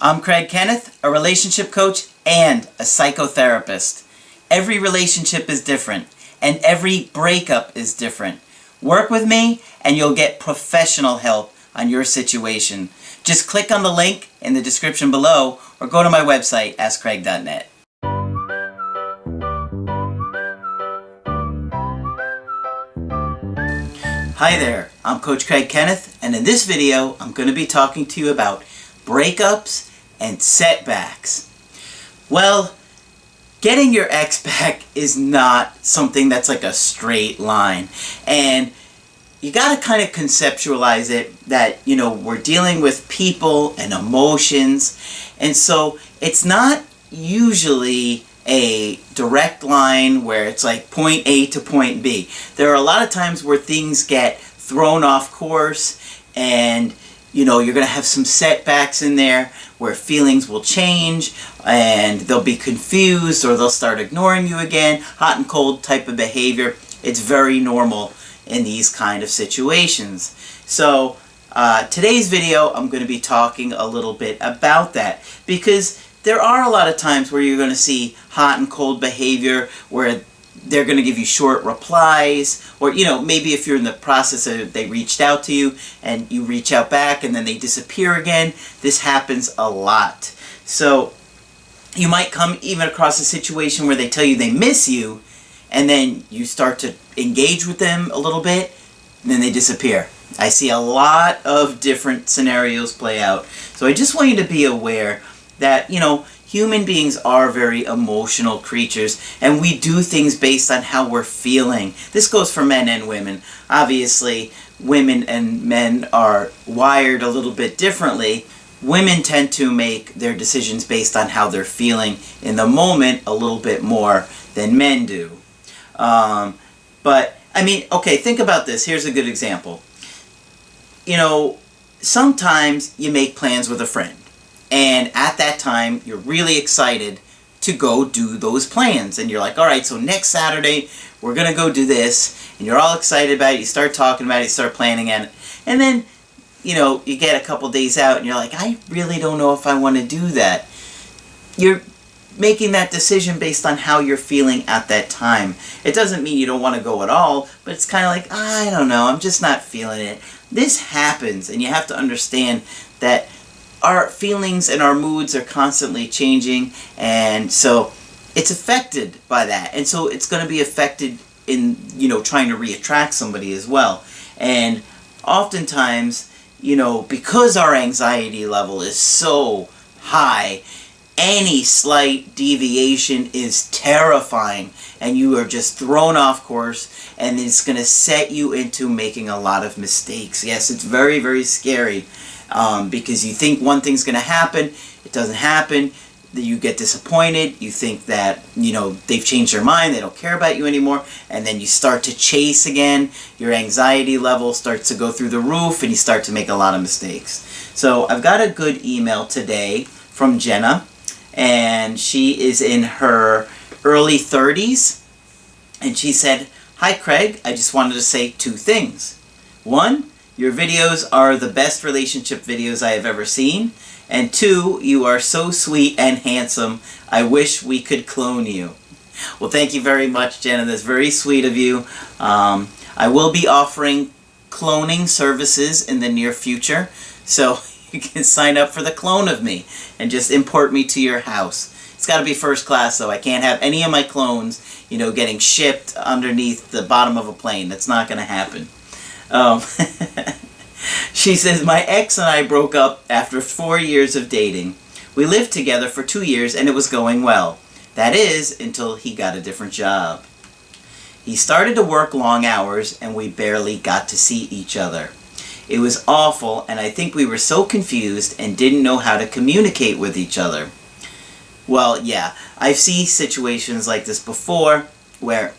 I'm Craig Kenneth, a relationship coach and a psychotherapist. Every relationship is different, and every breakup is different. Work with me, and you'll get professional help on your situation. Just click on the link in the description below, or go to my website, askcraig.net. Hi there, I'm Coach Craig Kenneth, and in this video, I'm going to be talking to you about breakups and setbacks. Well, getting your ex back is not something that's like a straight line, and you got to kind of conceptualize it that, we're dealing with people and emotions, and so it's not usually a direct line where it's like point A to point B. There are a lot of times where things get thrown off course, and you're going to have some setbacks in there where feelings will change and they'll be confused or they'll start ignoring you again. Hot and cold type of behavior. It's very normal in these kind of situations. So today's video, I'm going to be talking a little bit about that, because there are a lot of times where you're going to see hot and cold behavior where they're going to give you short replies, or maybe if you're in the process of they reached out to you and you reach out back and then they disappear again. This happens a lot. So you might come even across a situation where they tell you they miss you, and then you start to engage with them a little bit, and then they disappear. I see a lot of different scenarios play out. So I just want you to be aware that, human beings are very emotional creatures, and we do things based on how we're feeling. This goes for men and women. Obviously, women and men are wired a little bit differently. Women tend to make their decisions based on how they're feeling in the moment a little bit more than men do. Okay, think about this. Here's a good example. Sometimes you make plans with a friend, and at that time, you're really excited to go do those plans. And you're like, all right, so next Saturday, we're going to go do this. And you're all excited about it. You start talking about it. You start planning it. And then, you get a couple days out, and you're like, I really don't know if I want to do that. You're making that decision based on how you're feeling at that time. It doesn't mean you don't want to go at all, but it's kind of like, I don't know, I'm just not feeling it. This happens, and you have to understand that our feelings and our moods are constantly changing, and so it's affected by that. And so it's going to be affected in, trying to reattract somebody as well. And oftentimes, because our anxiety level is so high, any slight deviation is terrifying, and you are just thrown off course, and it's going to set you into making a lot of mistakes. Yes, it's very, very scary. Because you think one thing's going to happen, it doesn't happen, you get disappointed, you think that, they've changed their mind, they don't care about you anymore, and then you start to chase again, your anxiety level starts to go through the roof, and you start to make a lot of mistakes. So I've got a good email today from Jenna, and she is in her early 30s, and she said, "Hi Craig, I just wanted to say two things. One, your videos are the best relationship videos I have ever seen. And two, you are so sweet and handsome. I wish we could clone you." Well, thank you very much, Jenna. That's very sweet of you. I will be offering cloning services in the near future. So you can sign up for the clone of me and just import me to your house. It's got to be first class, though. I can't have any of my clones, getting shipped underneath the bottom of a plane. That's not going to happen. She says, "My ex and I broke up after 4 years of dating. We lived together for 2 years and it was going well. That is, until he got a different job. He started to work long hours and we barely got to see each other. It was awful, and I think we were so confused and didn't know how to communicate with each other." Well, yeah, I've seen situations like this before where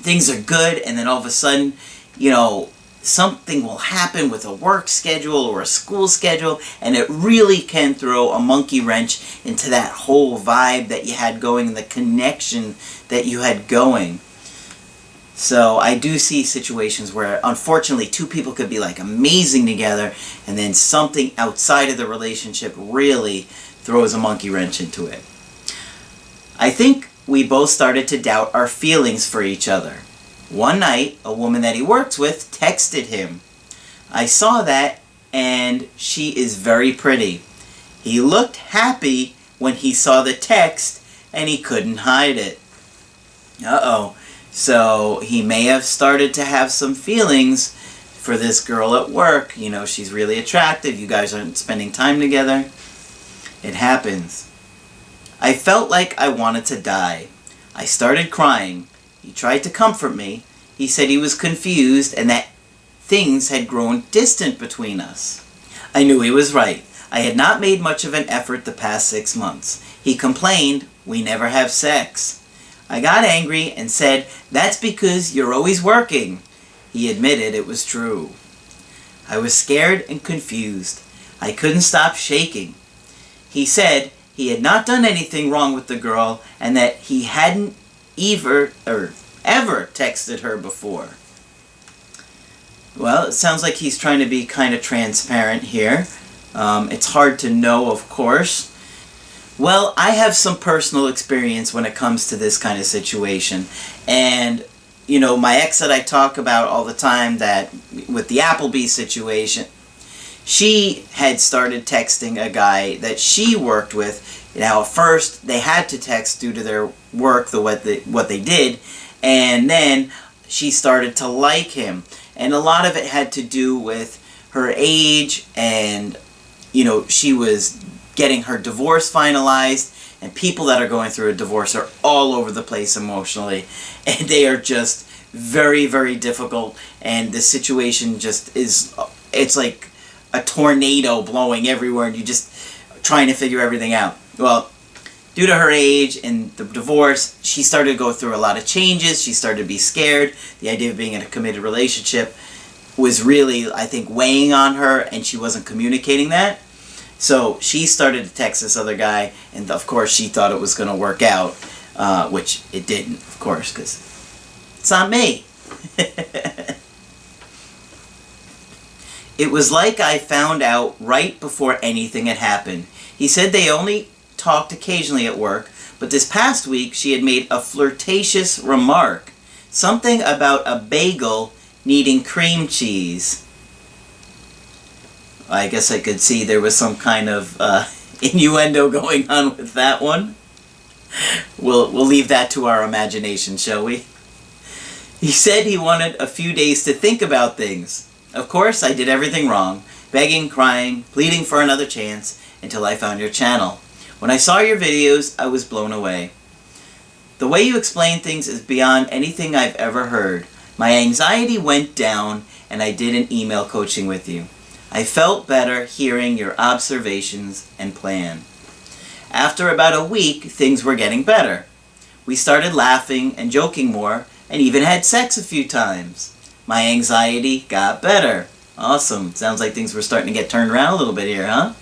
things are good and then all of a sudden, something will happen with a work schedule or a school schedule, and it really can throw a monkey wrench into that whole vibe that you had going and the connection that you had going. So I do see situations where, unfortunately, two people could be like amazing together, and then something outside of the relationship really throws a monkey wrench into it. I think we both started to doubt our feelings for each other. One night, a woman that he works with texted him. I saw that, and she is very pretty. He looked happy when he saw the text, and he couldn't hide it. Uh-oh. So he may have started to have some feelings for this girl at work. You know, she's really attractive. You guys aren't spending time together. It happens. I felt like I wanted to die. I started crying. He tried to comfort me. He said he was confused and that things had grown distant between us. I knew he was right. I had not made much of an effort the past 6 months. He complained, "We never have sex." I got angry and said, "That's because you're always working." He admitted it was true. I was scared and confused. I couldn't stop shaking. He said he had not done anything wrong with the girl and that he hadn't ever texted her before. Well, it sounds like he's trying to be kind of transparent here. It's hard to know, of course. Well, I have some personal experience when it comes to this kind of situation. And, you know, my ex that I talk about all the time, that with the Applebee's situation, she had started texting a guy that she worked with. Now, at first, they had to text due to their work, what they did, and then she started to like him. And a lot of it had to do with her age, and, you know, she was getting her divorce finalized, and people that are going through a divorce are all over the place emotionally, and they are just very, very difficult, and the situation just is, it's like a tornado blowing everywhere, and you're just trying to figure everything out. Well, due to her age and the divorce, she started to go through a lot of changes. She started to be scared. The idea of being in a committed relationship was really, I think, weighing on her, and she wasn't communicating that. So she started to text this other guy, and of course she thought it was going to work out, which it didn't, of course, because it's not me. It was like I found out right before anything had happened. He said they only talked occasionally at work, but this past week she had made a flirtatious remark. Something about a bagel needing cream cheese. I guess I could see there was some kind of innuendo going on with that one. We'll leave that to our imagination, shall we? He said he wanted a few days to think about things. Of course, I did everything wrong, begging, crying, pleading for another chance, until I found your channel. When I saw your videos, I was blown away. The way you explain things is beyond anything I've ever heard. My anxiety went down, and I did an email coaching with you. I felt better hearing your observations and plan. After about a week, things were getting better. We started laughing and joking more, and even had sex a few times. My anxiety got better. Awesome. Sounds like things were starting to get turned around a little bit here, huh?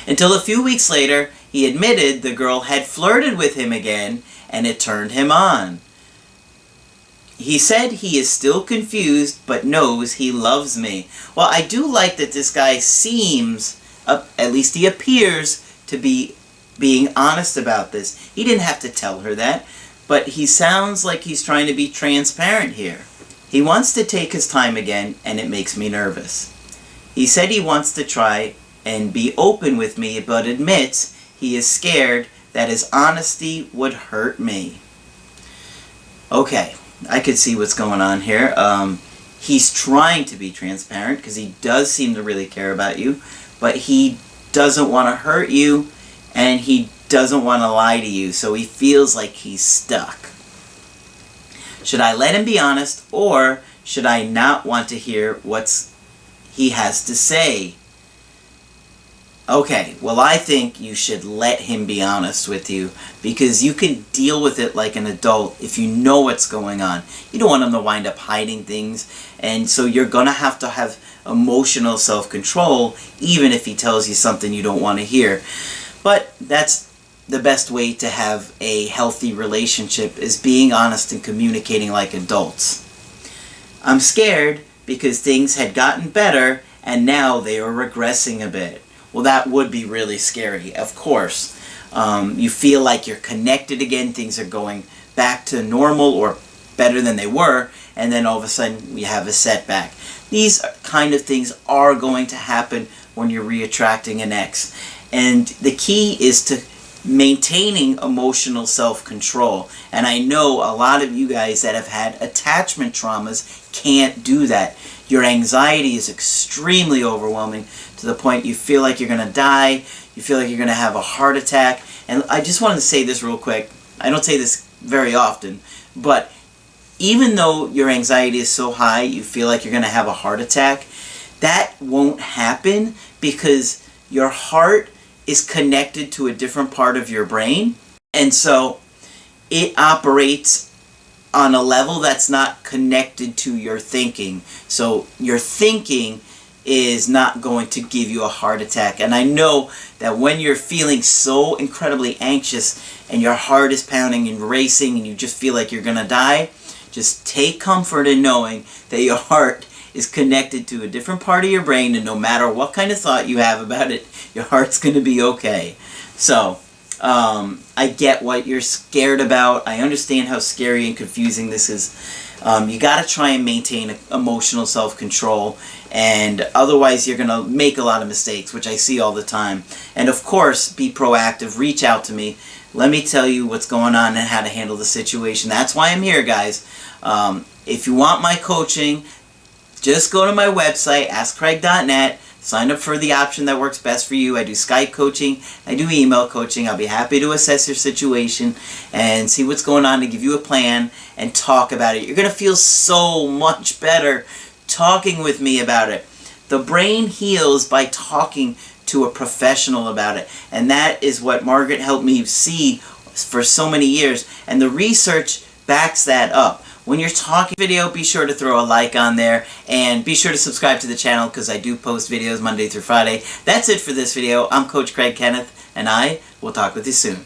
Until a few weeks later, he admitted the girl had flirted with him again, and it turned him on. He said he is still confused, but knows he loves me. Well, I do like that this guy seems, at least he appears, to be being honest about this. He didn't have to tell her that, but he sounds like he's trying to be transparent here. He wants to take his time again, and it makes me nervous. He said he wants to try and be open with me, but admits he is scared that his honesty would hurt me. Okay. I could see what's going on here. He's trying to be transparent because he does seem to really care about you, but he doesn't want to hurt you, and he doesn't want to lie to you, so he feels like he's stuck. Should I let him be honest, or should I not want to hear what he has to say? Okay, well, I think you should let him be honest with you, because you can deal with it like an adult if you know what's going on. You don't want him to wind up hiding things, and so you're going to have emotional self-control even if he tells you something you don't want to hear. But that's the best way to have a healthy relationship is being honest and communicating like adults. I'm scared because things had gotten better and now they are regressing a bit. Well, that would be really scary, of course. You feel like you're connected again, things are going back to normal or better than they were, and then all of a sudden you have a setback. These kind of things are going to happen when you're reattracting an ex. And the key is to maintaining emotional self-control. And I know a lot of you guys that have had attachment traumas can't do that. Your anxiety is extremely overwhelming to the point you feel like you're going to die, you feel like you're going to have a heart attack. And I just wanted to say this real quick. I don't say this very often, but even though your anxiety is so high, you feel like you're going to have a heart attack, that won't happen because your heart is connected to a different part of your brain, and so it operates on a level that's not connected to your thinking. So your thinking is not going to give you a heart attack. And I know that when you're feeling so incredibly anxious and your heart is pounding and racing and you just feel like you're gonna die, just take comfort in knowing that your heart is connected to a different part of your brain, and no matter what kind of thought you have about it, your heart's going to be okay. So, I get what you're scared about. I understand how scary and confusing this is. You got to try and maintain emotional self-control, and otherwise you're going to make a lot of mistakes, which I see all the time. And of course, be proactive. Reach out to me. Let me tell you what's going on and how to handle the situation. That's why I'm here, guys. If you want my coaching, just go to my website, askcraig.net, sign up for the option that works best for you. I do Skype coaching, I do email coaching. I'll be happy to assess your situation and see what's going on to give you a plan and talk about it. You're going to feel so much better talking with me about it. The brain heals by talking to a professional about it, and that is what Margaret helped me see for so many years, and the research backs that up. When you're talking video, be sure to throw a like on there, and be sure to subscribe to the channel because I do post videos Monday through Friday. That's it for this video. I'm Coach Craig Kenneth, and I will talk with you soon.